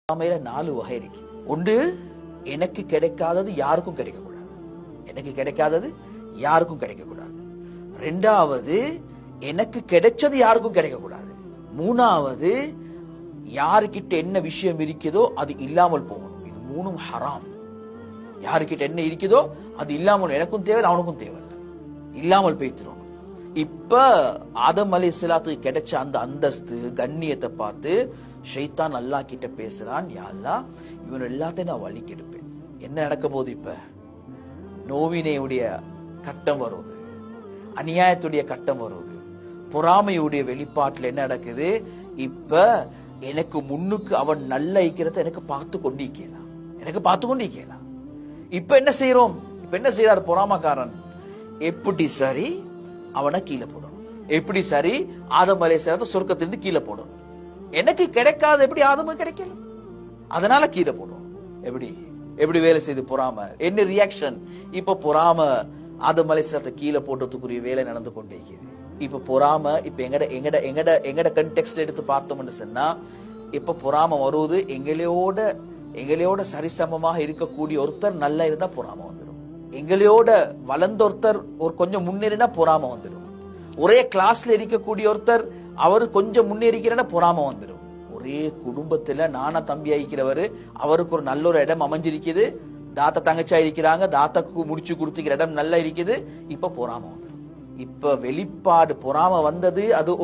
பொறாமையில 4 வகை இருக்கு. ஒன்று, எனக்கு கிடைக்காதது யாருக்கும் கிடைக்கக்கூடாது. எனக்கு கிடைக்காதது யாருக்கும் கிடைக்கக்கூடாது. ரெண்டாவது, எனக்கு கிடைச்சது யாருக்கும் கிடைக்கக்கூடாது. மூணாவது, யாருக்கிட்ட என்ன விஷயம் இருக்குதோ அது இல்லாமல் போகணும். இது மூணும் ஹராம். யாருக்கிட்ட என்ன இருக்குதோ அது இல்லாமல், எனக்கும் தேவை அவனுக்கும் தேவை இல்லாமல் போய்த்திரும். இப்ப ஆதம் அலைஹிஸ்ஸலாத்துக்கு கிடைச்ச அந்த அந்தஸ்து கண்ணியத்தை பார்த்து ஷைத்தான் அல்லாஹ் கிட்ட பேசுறான், யா அல்லாஹ் இவன் எல்லாத்தையும் நான் வழி கெடுப்பேன். என்ன நடக்க போகுது? இப்ப நோவினையுடைய கட்டம் வருவது, அநியாயத்துடைய கட்டம் வருவது, பொறாமையுடைய வெளிப்பாட்டுல என்ன நடக்குது? இப்ப எனக்கு முன்னுக்கு அவன் நல்ல ஐக்கிறத எனக்கு பார்த்து கொண்டிருக்கலாம், எனக்கு பார்த்து கொண்டிருக்கலாம். இப்ப என்ன செய்யறோம்? இப்ப என்ன செய்யறாரு பொறாமக்காரன்? எப்படி சரி அவனை கீழே போடணும், எப்படி சரி ஆதம் அலைஹிஸ்ஸலாத்தை சொர்க்கத்திலிருந்து கீழே போடணும். எனக்கு கிடைக்காத எப்படி ஆதமும் கிடைக்கல, அதனால கீழே போடுவோம். எப்படி எப்படி வேலை செய்து பொறாம என்ன ரியாக்ஷன்? இப்ப பொறாம ஆதம் அலைஹிஸ்ஸலாத்தை கீழே போட்டதுக்குரிய வேலை நடந்து கொண்டே இருக்குது. இப்ப பொறாம இப்ப எங்கட கண்டெக்ஸ்ட்ல எடுத்து பார்த்தோம்னு சொன்னா, இப்ப பொறாம வருவது எங்களையோட சரிசமமாக இருக்கக்கூடிய ஒருத்தர் நல்லா இருந்தா பொறாம வந்துடும். எங்களையோட வளர்ந்த ஒருத்தர் ஒரு கொஞ்சம் முன்னேறினா பொறாம வந்துடும். ஒரே கிளாஸ்ல இருக்கக்கூடிய ஒருத்தர் அவரு கொஞ்சம் முன்னேறிக்கிறனா பொறாம வந்துடும். ஒரே குடும்பத்துல நானா தம்பி ஆயிக்கிறவரு, அவருக்கு ஒரு நல்ல ஒரு இடம் அமைஞ்சிருக்குது, தாத்தா தங்கச்சா இருக்கிறாங்க, தாத்தாக்கு முடிச்சு கொடுத்துக்கிற இடம் நல்லா இருக்குது, இப்ப பொறாம வந்துடும். இப்ப வெளிப்பாடு பொறாம வந்தது அது